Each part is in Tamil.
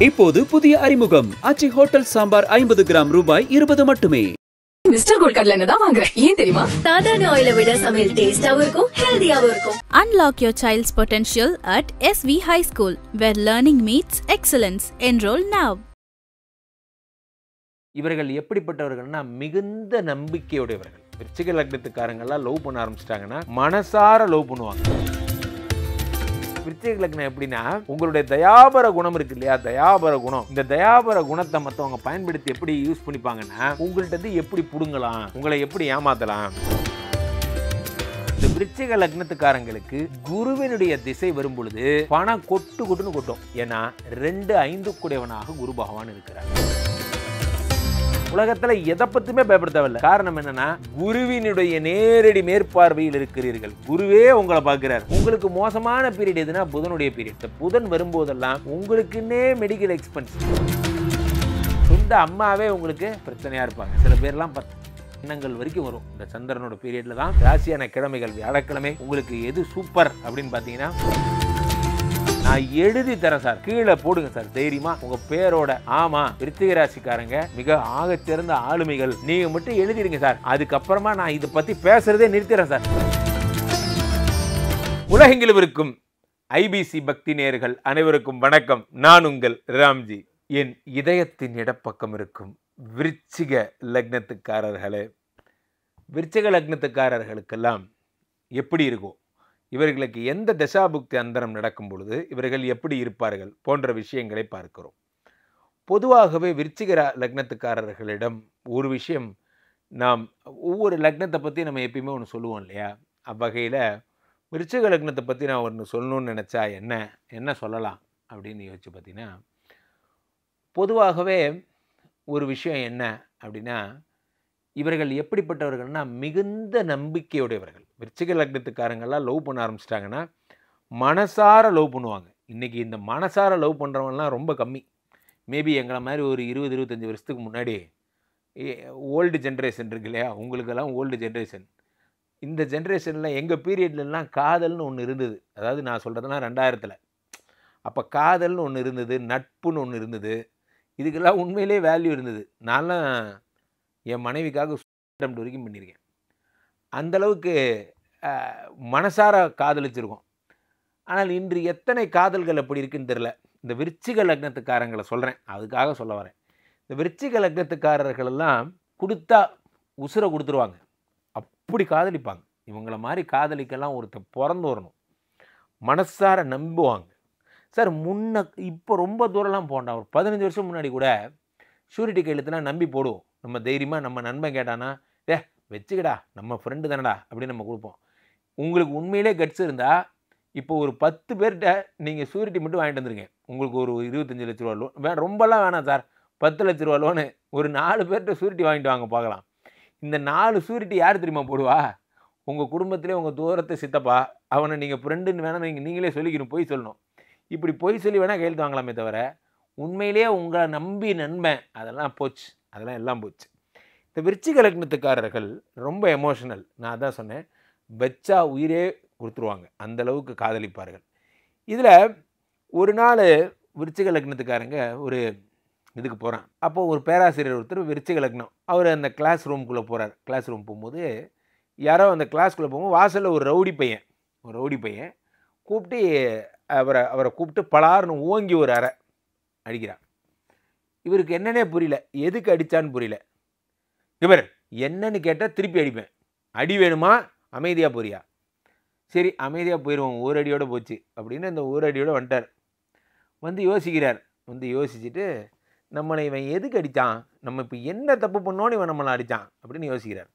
இப்போது புதிய அறிமுகம் ஆச்சி ஹோட்டல் சாம்பார் 50 கிராம் ரூபாய் 20 மட்டுமே. மிஸ்டர் கோல்ட் கடலை எண்ணெய் தான் வாங்குறேன். ஏன் தெரியுமா? சாதாரண ஆயிலை விட சமையல் டேஸ்டாவும் இருக்கும், ஹெல்தியாவும் இருக்கும். Unlock your child's potential at SV High School, where learning meets excellence. Enroll now. இவர்கள் எப்படிப்பட்டவர்கள்னா மிகுந்த நம்பிக்கையுடையவர்கள். விருச்சிக லக்னத்துக்காரங்கெல்லாம் லவ் பண்ண ஆரம்பிச்சிட்டாங்கன்னா மனசார லவ் பண்ணுவாங்க. விருச்சிக லக்னம் எப்படின்னா, உங்களுடைய தயாபர குணம் இருக்கு இல்லையா, தயாபர குணம், இந்த தயாபர குணத்தை மற்றவங்க பயன்படுத்தி எப்படி யூஸ் பண்ணிப்பாங்கன்னா, உங்கள்கிட்ட எப்படி புடுங்கலாம், உங்களை எப்படி ஏமாத்தலாம். இந்த விருச்சிக லக்னத்துக்காரங்களுக்கு குருவினுடைய திசை வரும் பொழுது பணம் கொட்டுன்னு கொட்டும். ஏன்னா 2-5 கூடியவனாக குரு பகவான் இருக்கிறார். உலகத்துல எதை பத்தியுமே பயப்பட தேவையில்லை. காரணம் என்னன்னா, குருவினுடைய நேரடி மேற்பார்வையில் இருக்கிறீர்கள். குருவே உங்களை பார்க்கிறார். உங்களுக்கு மோசமான பீரியட் எதுனா புதனுடைய பீரியட். புதன் வரும்போதெல்லாம் உங்களுக்குன்னே மெடிக்கல் எக்ஸ்பென்ஸ், சொந்த அம்மாவே உங்களுக்கு பிரச்சனையா இருப்பாங்க. சில பேர்லாம் எண்ணங்கள் வரைக்கும் வரும். இந்த சந்திரனோட பீரியட்ல தான் ராசியான கிழமைகள். வியாழக்கிழமை உங்களுக்கு எது சூப்பர் அப்படின்னு பாத்தீங்கன்னா, நான் எழுதி தரேன் சார், கீழே போடுங்க சார் தைரியமா உங்க பேரோட. ஆமா, விருச்சிக ராசிக்காரங்க மிக ஆகச்சிறந்த ஆளுமைகள், நீங்க மட்டும் எழுதிடுங்க சார், அதுக்கப்புறமா நான் இதை பத்தி பேசுறதே நிறுத்திடுறேன் சார். உலகெங்கிலும் இருக்கும் ஐபிசி பக்தி நேயர்கள் அனைவருக்கும் வணக்கம். நான் உங்கள் ராம்ஜி. என் இதயத்தின் இடப்பக்கம் இருக்கும் விருச்சிக லக்னத்துக்காரர்களே, விருச்சிக லக்னத்துக்காரர்களுக்கெல்லாம் எப்படி இருக்கும், இவர்களுக்கு எந்த தசாபுக்தி அந்தரம் நடக்கும் பொழுது இவர்கள் எப்படி இருப்பார்கள் போன்ற விஷயங்களை பார்க்கிறோம். பொதுவாகவே விருச்சிக லக்னத்துக்காரர்களிடம் ஒரு விஷயம், நாம் ஒவ்வொரு லக்னத்தை பற்றி நம்ம எப்பயுமே ஒன்று சொல்லுவோம் இல்லையா, அவ்வகையில் விருச்சிக லக்னத்தை பற்றி நான் ஒன்று சொல்லணும்னு நினச்சா என்ன சொல்லலாம் அப்படின்னு யோசிச்சு பார்த்தீங்கன்னா, பொதுவாகவே ஒரு விஷயம் என்ன அப்படின்னா, இவர்கள் எப்படிப்பட்டவர்கள்னா மிகுந்த நம்பிக்கையுடையவர்கள். விருச்சிக லக்னத்துக்காரங்கெல்லாம் லவ் பண்ண ஆரம்பிச்சிட்டாங்கன்னா மனசார லவ் பண்ணுவாங்க. இன்றைக்கி இந்த மனசார லவ் பண்ணுறவங்கலாம் ரொம்ப கம்மி. மேபி எங்களை மாதிரி ஒரு 20-25 வருஷத்துக்கு முன்னாடி ஓல்டு ஜென்ரேஷன் இருக்கு இல்லையா, உங்களுக்கெல்லாம் ஓல்டு ஜென்ரேஷன். இந்த ஜென்ரேஷனில் எங்கள் பீரியட்லலாம் காதல்னு ஒன்று இருந்தது. அதாவது நான் சொல்கிறதுனா 2000. அப்போ காதல்னு ஒன்று இருந்தது, நட்புன்னு ஒன்று இருந்தது. இதுக்கெல்லாம் உண்மையிலே வேல்யூ இருந்தது. நான்லாம் என் மனைவிக்காக அட்டெம்ப்ட் வரைக்கும் பண்ணியிருக்கேன். அந்தளவுக்கு மனசார காதலிச்சிருக்கோம். ஆனால் இன்று எத்தனை காதல்கள் அப்படி இருக்குன்னு தெரில. இந்த விருச்சிக லக்னத்துக்காரங்களை சொல்கிறேன், அதுக்காக சொல்ல வரேன். இந்த விருச்சிக லக்னத்துக்காரர்களெல்லாம் கொடுத்தா உசுரை கொடுத்துருவாங்க, அப்படி காதலிப்பாங்க. இவங்கள மாதிரி காதலிக்கெல்லாம் ஒருத்தர் பிறந்து வரணும். மனசார நம்புவாங்க சார். இப்போ ரொம்ப தூரம்லாம் போண்டா, ஒரு 15 வருஷம் முன்னாடி கூட ஷூரிட்டி கையெழுத்துலாம் நம்பி போடுவோம். நம்ம தைரியமாக நம்ம நண்பன் கேட்டானா, வச்சுக்கடா நம்ம ஃப்ரெண்டு தானடா அப்படின்னு நம்ம கொடுப்போம். உங்களுக்கு உண்மையிலே கட்ஸ் இருந்தால் இப்போ ஒரு 10 பேர்கிட்ட நீங்கள் ஷூரிட்டி மட்டும் வாங்கிட்டு வந்துருங்க. உங்களுக்கு ஒரு 25 லட்ச ரூபா லோன் ரொம்பலாம் வேணாம் சார், 10 லட்ச ரூபா லோனு ஒரு 4 பேர்கிட்ட ஷூரிட்டி வாங்கிட்டு வாங்க பார்க்கலாம். இந்த 4 ஷூரிட்டி யார் தெரியுமா போடுவா? உங்கள் குடும்பத்திலே உங்கள் தூரத்தை சித்தப்பா, அவனை நீங்கள் ஃப்ரெண்டுன்னு வேணால் நீங்களே சொல்லிக்கணும், பொய் சொல்லணும். இப்படி பொய் சொல்லி வேணால் கையெழுத்து வாங்கலாமே தவிர, உண்மையிலேயே உங்களை நம்பி நண்பன் அதெல்லாம் போச்சு, அதெல்லாம் எல்லாம் போச்சு. இந்த விருச்சிக லக்னத்துக்காரர்கள் ரொம்ப எமோஷனல். நான் அதான் சொன்னேன், வச்சா உயிரே கொடுத்துருவாங்க, அந்தளவுக்கு காதலிப்பார்கள். இதில் ஒரு நாள் விருச்சிக லக்னத்துக்காரங்க ஒரு இதுக்கு போகிறான். அப்போது ஒரு பேராசிரியர் ஒருத்தர் விருச்சிக லக்னம், அவர் அந்த கிளாஸ் ரூம்குள்ளே போகிறார். கிளாஸ் ரூம் போகும்போது யாரோ அந்த கிளாஸ்குள்ளே போகும்போது வாசலில் ஒரு ரவுடி பையன் கூப்பிட்டு அவரை கூப்பிட்டு பலார்னு ஓங்கி ஒரு அறை அடிக்கிறான். இவருக்கு என்னன்னே புரியல, எதுக்கு அடித்தான்னு புரியல. இவர் என்னன்னு கேட்டால் திருப்பி அடிப்பேன், அடி வேணுமா அமைதியாக போறியா, சரி அமைதியாக போயிடுவோம், ஒரு அடியோடு போச்சு அப்படின்னு அந்த ஒரு அடியோடு வந்துட்டார். யோசிக்கிறார். யோசிச்சுட்டு நம்மளை இவன் எதுக்கு அடித்தான், நம்ம இப்போ என்ன தப்பு பண்ணோன்னு இவன் நம்மளை அடித்தான் அப்படின்னு யோசிக்கிறார்.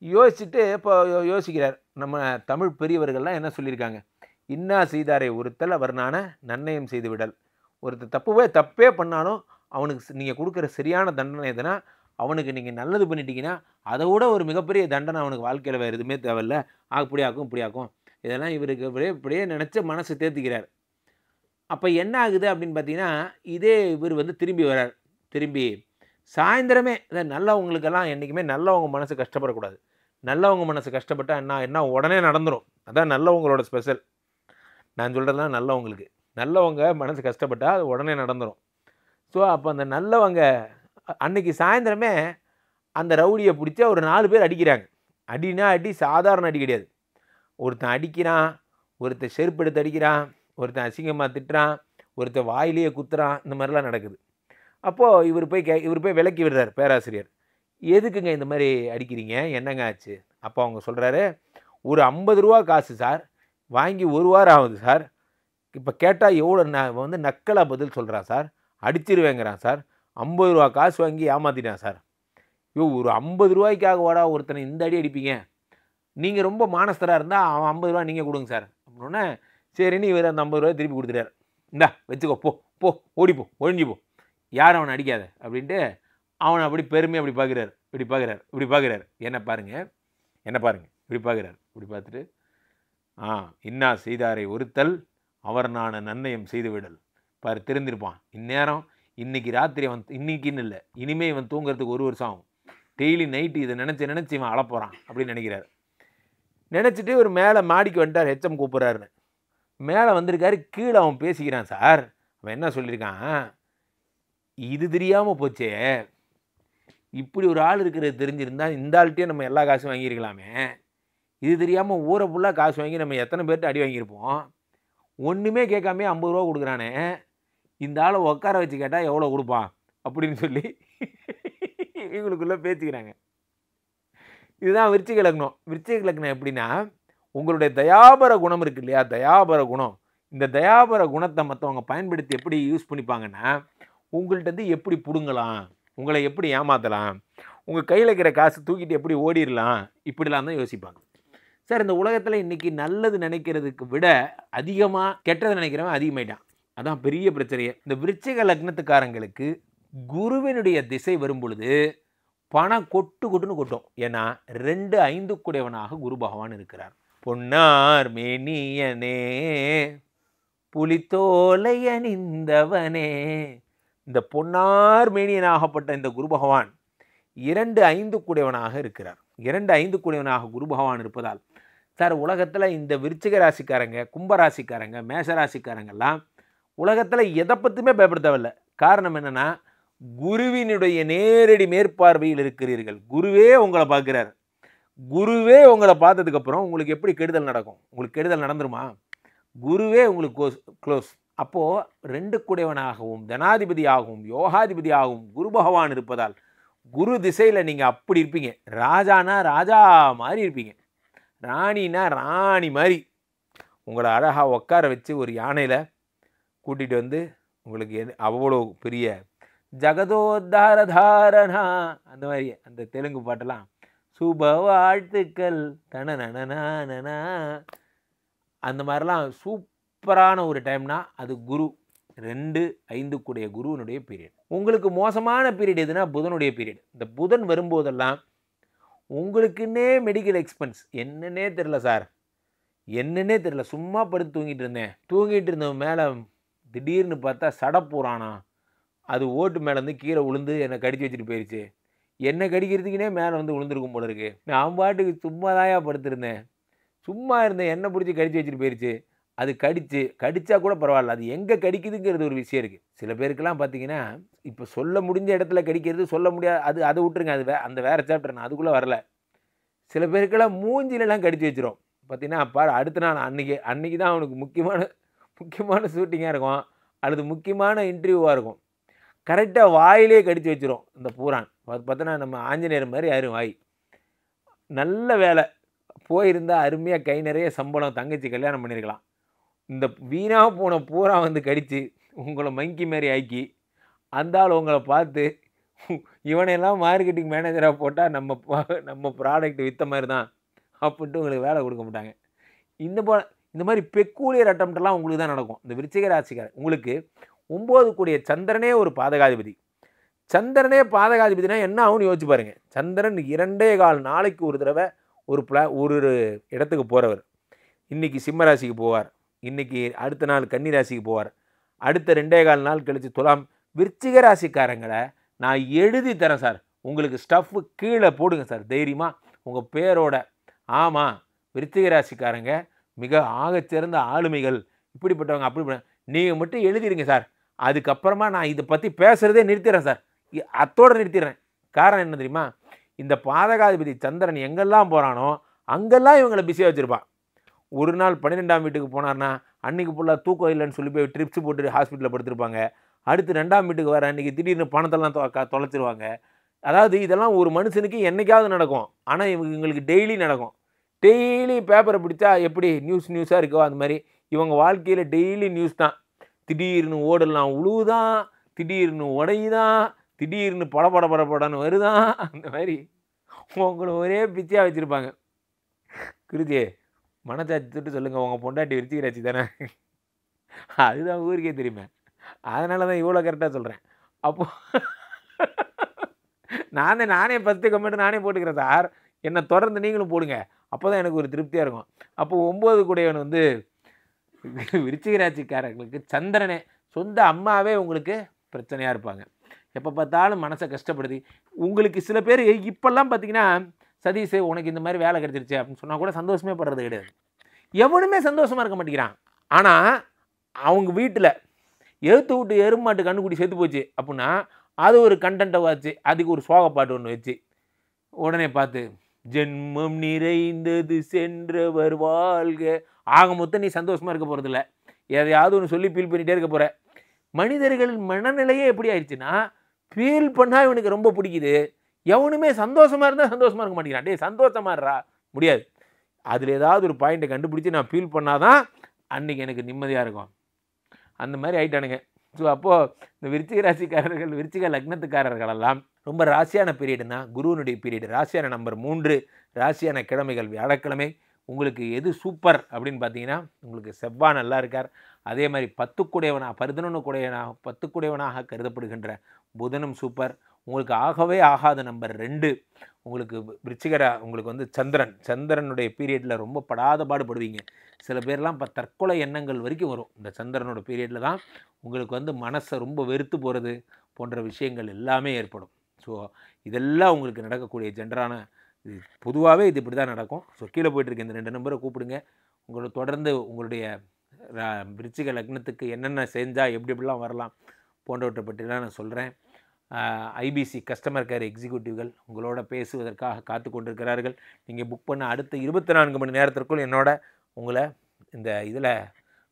யோசிச்சுட்டு இப்போ யோசிக்கிறார், நம்ம தமிழ் பெரியவர்கள்லாம் என்ன சொல்லியிருக்காங்க, இன்னா செய்தாரை ஒருத்தல் அவர் நன்னயம் செய்து விடல். ஒருத்தர் தப்பே பண்ணாலும் அவனுக்கு நீங்கள் கொடுக்குற சரியான தண்டனை எதுனா, அவனுக்கு நீங்கள் நல்லது பண்ணிட்டீங்கன்னா அதை விட ஒரு மிகப்பெரிய தண்டனை அவனுக்கு வாழ்க்கையில் வேறு எதுவுமே தேவையில்ல. இப்படியாக்கும் இதெல்லாம் இவருக்கு இப்படியே நினச்சி மனசு தேர்த்திக்கிறார். அப்போ என்ன ஆகுது அப்படின்னு பார்த்தீங்கன்னா, இதே இவர் திரும்பி வரார். திரும்பி சாயந்தரமே நல்லவங்களுக்கெல்லாம் என்றைக்குமே நல்லவங்க மனசு கஷ்டப்படக்கூடாது. நல்லவங்க மனசு கஷ்டப்பட்டால் என்ன உடனே நடந்துடும். அதான் நல்லவங்களோட ஸ்பெஷல். நான் சொல்கிறதுலாம் நல்லவங்களுக்கு. நல்லவங்க மனசு கஷ்டப்பட்டால் அது உடனே நடந்துடும். ஸோ அப்போ அந்த நல்லவங்க அன்னைக்கு சாயந்தரமே அந்த ரவுடியை பிடிச்சி ஒரு 4 பேர் அடிக்கிறாங்க. அடினா அடி, சாதாரண அடி கிடையாது. ஒருத்தன் அடிக்கிறான், ஒருத்தன் செருப்பு எடுத்து அடிக்கிறான், ஒருத்தன் அசிங்கமாக திட்டுறான், ஒருத்தன் வாயிலேயே குத்துறான். இந்த மாதிரிலாம் நடக்குது. அப்போது இவர் போய் விலக்கி விடுறார் பேராசிரியர். எதுக்குங்க இந்த மாதிரி அடிக்கிறீங்க, என்னங்க ஆச்சு? அப்போ அவங்க சொல்கிறாரு, ஒரு 50 ரூபா காசு சார், வாங்கி 1 வாரம் ஆகுது சார். இப்போ கேட்டால் எவ்வளோ வந்து நக்கலாக பதில் சொல்கிறான் சார், அடிச்சிருவேங்கிறான் சார். 50 ரூபா காசு வாங்கி ஏமாற்றிட்டான் சார். ஒரு 50 ரூபாய்க்காக வாடா ஒருத்தனை இந்த அடி அடிப்பீங்க? நீங்கள் ரொம்ப மானஸ்தராக இருந்தால் அவன் 50 ரூபா நீங்கள் கொடுங்க சார் அப்படின்னா, சரின்னு இவர் அந்த 50 ரூபாய் திருப்பி கொடுத்துட்டார். இந்தா வச்சுக்கோ, போ ஓடிப்போ, ஒழிஞ்சிப்போ, யாரும் அவனை அடிக்காத அப்படின்ட்டு அவனை அப்படி பெருமையாக இப்படி பார்க்குறாரு. என்ன பாருங்க, இப்படி பார்த்துட்டு, இன்னா செய்தாரை ஒருத்தல் அவர் நான் நன்னயம் செய்து விடல். பாரு, தெரிந்திருப்பான் இந்நேரம். இன்னைக்கு ராத்திரி அவன், இன்னைக்குன்னு இல்லை, இனிமே இவன் தூங்குறதுக்கு 1 வருஷம் ஆகும். டெய்லி நைட்டு இதை நினச்சி இவன் அழப்போகிறான் அப்படின்னு நினைக்கிறார். நினச்சிட்டு ஒரு மேலே மாடிக்கு வந்துட்டார். ஹெச்எம் கூப்பிட்றாருன்னு மேலே வந்திருக்காரு. கீழே அவன் பேசிக்கிறான் சார். அவன் என்ன சொல்லியிருக்கான், இது தெரியாமல் போச்சே, இப்படி ஒரு ஆள் இருக்கிறது தெரிஞ்சிருந்தா இந்த ஆள்கிட்டே நம்ம எல்லா காசும் வாங்கியிருக்கலாமே. இது தெரியாமல் ஊரை ஃபுல்லாக காசு வாங்கி நம்ம எத்தனை பேர்கிட்ட அடி வாங்கியிருப்போம். ஒன்றுமே கேட்காமே 50 ரூபா கொடுக்குறானே, இந்த ஆளை உட்கார வச்சு கேட்டால் எவ்வளோ கொடுப்பான் அப்படின்னு சொல்லி இவங்களுக்குள்ளே பேசிக்கிறாங்க. இதுதான் விருச்சிக லக்னம். விருச்சிக லக்னம் எப்படின்னா, உங்களுடைய தயாபர குணம் இருக்கு இல்லையா, தயாபர குணம். இந்த தயாபர குணத்தை மற்றவங்க பயன்படுத்தி எப்படி யூஸ் பண்ணிப்பாங்கன்னா, உங்கள்கிட்ட எப்படி பிடுங்கலாம், உங்களை எப்படி ஏமாற்றலாம், உங்கள் கையில் இருக்கிற காசு தூக்கிட்டு எப்படி ஓடிடலாம், இப்படிலாம் தான் யோசிப்பாங்க. சார், இந்த உலகத்தில் இன்றைக்கி நல்லது நினைக்கிறதுக்கு விட அதிகமாக கெட்டதை நினைக்கிறவன் அதிகமாயிட்டான். அதான் பெரிய பிரச்சனையே. இந்த விருச்சிக லக்னத்துக்காரங்களுக்கு குருவினுடைய திசை வரும் பொழுது பணம் கொட்டுன்னு கொட்டும். ஏன்னா 2-5 கூடையவனாக குரு பகவான் இருக்கிறார். பொன்னார் மேனியனே புலித்தோலை அணிந்தவனே, இந்த பொன்னார் மேனியனாகப்பட்ட இந்த குரு பகவான் 2-5 கூடையவனாக இருக்கிறார். 2-5 கூடையவனாக குரு பகவான் இருப்பதால் சார், உலகத்தில் இந்த விருச்சிக ராசிக்காரங்க, கும்பராசிக்காரங்க, மேஷராசிக்காரங்கெல்லாம் உலகத்தில் எதை பற்றியுமே பயப்பட தேவையில்லை. காரணம் என்னென்னா, குருவினுடைய நேரடி மேற்பார்வையில் இருக்கிறீர்கள். குருவே உங்களை பார்க்குறார். குருவே உங்களை பார்த்ததுக்கப்புறம் உங்களுக்கு எப்படி கெடுதல் நடக்கும்? உங்களுக்கு கெடுதல் நடந்துருமா? குருவே உங்களுக்கு க்ளோஸ். அப்போது 2 கூடையவனாகவும் தனாதிபதியாகவும் யோகாதிபதியாகவும் குரு பகவான் இருப்பதால் குரு திசையில் நீங்கள் அப்படி இருப்பீங்க. ராஜானா ராஜா மாதிரி இருப்பீங்க, ராணினா ராணி மாதிரி. உங்களை அழகாக உட்கார வச்சு ஒரு யானையில் கூட்டிகிட்டு வந்து உங்களுக்கு அவ்வளோ பெரிய ஜகதோத்தாரதாரணா, அந்த மாதிரி அந்த தெலுங்கு பாட்டெல்லாம், சுப வாழ்த்துக்கள் தனநனா, அந்த மாதிரிலாம் சூப்பரான ஒரு டைம்னா அது குரு 2-5 கூடிய குருவனுடைய பீரியட். உங்களுக்கு மோசமான பீரியட் எதுனா புதனுடைய பீரியட். இந்த புதன் வரும்போதெல்லாம் உங்களுக்குன்னே மெடிக்கல் எக்ஸ்பென்ஸ் என்னன்னே தெரில சார், என்னன்னே தெரில. சும்மா படுத்து தூங்கிட்டு இருந்தவன் மேலே திடீர்னு பார்த்தா சடப்பூரானா, அது ஓட்டு மேலேருந்து கீழே விழுந்து என்னை கடிச்சு வச்சுட்டு போயிடுச்சு. என்னை கடிக்கிறதுக்குனே மேலே வந்து விழுந்துருக்கும் போல இருக்கு. நான் பாட்டுக்கு சும்மா தாயா படுத்திருந்தேன், சும்மா இருந்தேன், என்னை பிடிச்சி கடிச்சு வச்சுட்டு போயிடுச்சு. அது கடிச்சா கூட பரவாயில்ல, அது எங்கே கடிக்குதுங்கிறது ஒரு விஷயம் இருக்குது. சில பேருக்கெல்லாம் பார்த்தீங்கன்னா, இப்போ சொல்ல முடிஞ்ச இடத்துல கடிக்கிறது, சொல்ல முடியாது, அதை விட்டுருங்க, அது அந்த வேறு சாப்டர், நான் அதுக்குள்ளே வரல. சில பேருக்கெல்லாம் மூஞ்சிலெல்லாம் கடிச்சு வச்சிரும். பார்த்தீங்கன்னா பாரு, அடுத்த நாள் அன்னைக்கு தான் அவனுக்கு முக்கியமான ஷூட்டிங்காக இருக்கும், அல்லது முக்கியமான இன்டர்வியூவாக இருக்கும். கரெக்டாக வாயிலே கடிச்சு வச்சிரும் இந்த பூரான். பார்த்தோன்னா நம்ம ஆஞ்சநேயர் மாதிரி ஆயிரும் வாய். நல்ல வேலை போயிருந்தால் அருமையாக கை நிறைய சம்பளம், தங்கச்சி கல்யாணம் பண்ணியிருக்கலாம். இந்த வீணாக போன பூரா வந்து கடித்து உங்களை மங்கி மாதிரி ஆக்கி, அந்த ஆள் உங்களை பார்த்து இவனையெல்லாம் மார்க்கெட்டிங் மேனேஜராக போட்டால் நம்ம ப்ராடக்ட் விற்ற மாதிரி தான் அப்படின்ட்டு உங்களுக்கு வேலை கொடுக்க மாட்டாங்க. இந்த மாதிரி பெக்கூலியர் அட்டம்ப்டெல்லாம் உங்களுக்கு தான் நடக்கும். இந்த விருச்சிக ராசிக்காரர் உங்களுக்கு 9 கூடிய சந்திரனே ஒரு பாதகாதிபதி. சந்திரனே பாதகாதிபதினா என்ன ஆகும்னு யோசிச்சு பாருங்கள். சந்திரன் 2.25 நாளைக்கு ஒரு தடவை ஒரு இடத்துக்கு போகிறவர். இன்றைக்கி சிம்ம ராசிக்கு போவார், இன்றைக்கி அடுத்த நாள் கன்னி ராசிக்கு போவார், அடுத்த 2.25 நாள் கழித்து துலாம். விருச்சிக ராசிக்காரங்களை நான் எழுதி தரேன் சார், உங்களுக்கு ஸ்டஃப்பு கீழே போடுங்க சார் தைரியமாக உங்கள் பேரோட. ஆமாம், விருச்சிக ராசிக்காரங்க மிக ஆகச்சிறந்த ஆளுமைகள், இப்படிப்பட்டவங்க அப்படிப்பட்ட நீங்கள் மட்டும் எழுதிடுங்க சார். அதுக்கப்புறமா நான் இதை பற்றி பேசுகிறதே நிறுத்திடுறேன் சார், அத்தோடு நிறுத்திடுறேன். காரணம் என்ன தெரியுமா? இந்த பாதகாதிபதி சந்திரன் எங்கெல்லாம் போகிறானோ அங்கெல்லாம் இவங்களை பிஸியாக வச்சுருப்பான். ஒரு நாள் 12ஆம் வீட்டுக்கு போனார்னா அன்றைக்கி ஃபுல்லாக தூக்கம் இல்லைன்னு சொல்லி போய் ட்ரிப்ஸ் போட்டு ஹாஸ்பிட்டலில் படுத்திருப்பாங்க. அடுத்து 2ஆம் வீட்டுக்கு வர அன்றைக்கி திடீர்னு பணத்தெல்லாம் தொலைச்சிருவாங்க. அதாவது இதெல்லாம் ஒரு மனுஷனுக்கு என்றைக்காவது நடக்கும், ஆனால் இவங்களுக்கு டெய்லி நடக்கும். டெய்லி பேப்பரை பிடிச்சா எப்படி நியூஸாக இருக்கோ அந்த மாதிரி இவங்க வாழ்க்கையில் டெய்லி நியூஸ் தான். திடீர்னு ஓடலாம் உழுவுதான், திடீர்னு உடையுதான், திடீர்னு படன்னு வருதான். அந்த மாதிரி உங்களை ஒரே பிச்சையாக வச்சுருப்பாங்க. குருஜி மனசாட்சி தொட்டு சொல்லுங்கள், உங்கள் பொண்டாட்டி விருச்சிகராட்சி தானே? அதுதான் ஊருக்கே தெரியுமே. அதனால தான் இவ்வளோ கரெக்டாக சொல்கிறேன். அப்போது நானே ஃபஸ்ட்டு கமெண்ட் நானே போட்டுக்கிறேன் சார், என்னை தொடர்ந்து நீங்களும் போடுங்க, அப்போ தான் எனக்கு ஒரு திருப்தியாக இருக்கும். அப்போது 9 கூடையவன் வந்து விருச்சிகராட்சிக்காரர்களுக்கு சந்திரனே சொந்த அம்மாவே உங்களுக்கு பிரச்சனையாக இருப்பாங்க. எப்போ பார்த்தாலும் மனசை கஷ்டப்படுது. உங்களுக்கு சில பேர் இப்போல்லாம் பார்த்தீங்கன்னா, சதீஷ் உனக்கு இந்த மாதிரி வேலை கிடச்சிருச்சு அப்படின்னு சொன்னால் கூட சந்தோஷமே படுறது கிடையாது. எவனுமே சந்தோஷமாக இருக்க மாட்டேங்கிறான். ஆனால் அவங்க வீட்டில் எழுத்து விட்டு எருமாட்டு கண்ணுக்குட்டி செத்து போச்சு அப்படின்னா அது ஒரு கண்டென்ட்டை வச்சு அதுக்கு ஒரு சோகப்பாட்டு ஒன்று வச்சு உடனே பார்த்து ஜென்மம் நிறைந்தது சென்றவர் வாழ்க, ஆக மொத்தம் நீ சந்தோஷமாக இருக்க போகிறதில்ல, எதையாவது ஒன்று சொல்லி ஃபீல் பண்ணிகிட்டே இருக்க போகிற. மனிதர்கள் மனநிலையே எப்படி ஆயிடுச்சுன்னா, ஃபீல் பண்ணால் இவனுக்கு ரொம்ப பிடிக்குது, எவனுமே சந்தோஷமாக இருந்தால் சந்தோஷமாக இருக்க மாட்டேங்கிறான். டே சந்தோஷமாக இருறா, முடியாது. அதில் ஏதாவது ஒரு பாயிண்ட்டை கண்டுபிடிச்சி நான் ஃபீல் பண்ணாதான் அன்றைக்கி எனக்கு நிம்மதியாக இருக்கும். அந்த மாதிரி ஆகிட்டானுங்க. ஸோ அப்போது இந்த விருச்சிக ராசிக்காரர்கள், விருச்சிக லக்னத்துக்காரர்களெல்லாம் ரொம்ப ராசியான பீரியடுனா குருவனுடைய பீரியடு. ராசியான நம்பர் 3, ராசியான கிழமைகள் வியாழக்கிழமை. உங்களுக்கு எது சூப்பர் அப்படின்னு பார்த்தீங்கன்னா, உங்களுக்கு செவ்வாய் நல்லா இருக்கார். அதே மாதிரி 10 குடையவனாக கருதப்படுகின்ற புதனும் சூப்பர். உங்களுக்கு ஆகவே ஆகாத நம்பர் 2 உங்களுக்கு உங்களுக்கு வந்து சந்திரனுடைய பீரியடில் ரொம்ப படாத பாடுபடுவீங்க. சில பேர்லாம் இப்போ தற்கொலை எண்ணங்கள் வரைக்கும் வரும். இந்த சந்திரனோட பீரியடில் தான் உங்களுக்கு வந்து மனசை ரொம்ப வெறுத்து போகிறது போன்ற விஷயங்கள் எல்லாமே ஏற்படும். ஸோ இதெல்லாம் உங்களுக்கு நடக்கக்கூடிய ஜென்ரலான பொதுவாகவே இது இப்படி தான் நடக்கும். ஸோ கீழே போய்ட்டுருக்க இந்த 2 நம்பரை கூப்பிடுங்க. உங்களை தொடர்ந்து உங்களுடைய விருச்சிக லக்னத்துக்கு என்னென்ன செஞ்சால் எப்படிலாம் வரலாம் போன்றவற்றை பற்றிலாம் நான் சொல்கிறேன். ஐபிசி கஸ்டமர் கேர் எக்ஸிக்யூட்டிவ்கள் உங்களோட பேசுவதற்காக காத்து கொண்டிருக்கிறார்கள். நீங்கள் புக் பண்ண அடுத்த 24 மணி நேரத்திற்குள் உங்களை இந்த இதில்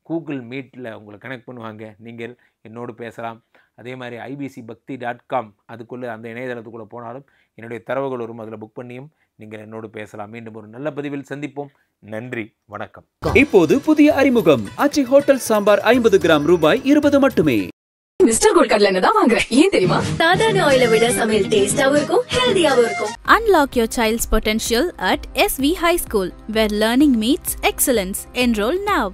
கூகுள் மீட்டில் உங்களை கனெக்ட் பண்ணுவாங்க. நீங்கள் என்னோடு பேசலாம். அதே மாதிரி ibcbakti.com அதுக்குள்ளே அந்த இணையதளத்துக்குள்ளே போனாலும் என்னுடைய தரவுகள் வரும், அதில் புக் பண்ணியும் நீங்கள் என்னோடு பேசலாம். மீண்டும் ஒரு நல்ல பதிவில் சந்திப்போம். நன்றி, வணக்கம். இப்போது புதிய அறிமுகம் ஆச்சி ஹோட்டல் சாம்பார் 50 கிராம் ரூபாய் 20 மட்டுமே. மிஸ்டர் கோல்ட் கடலை தான் வாங்குறேன். ஏன் தெரியுமா? சாதாரண ஆயில விட சமையல் டேஸ்டாவும் இருக்கும், ஹெல்தியாவும் இருக்கும். Unlock your child's potential at SV High School, where learning meets excellence. Enroll now.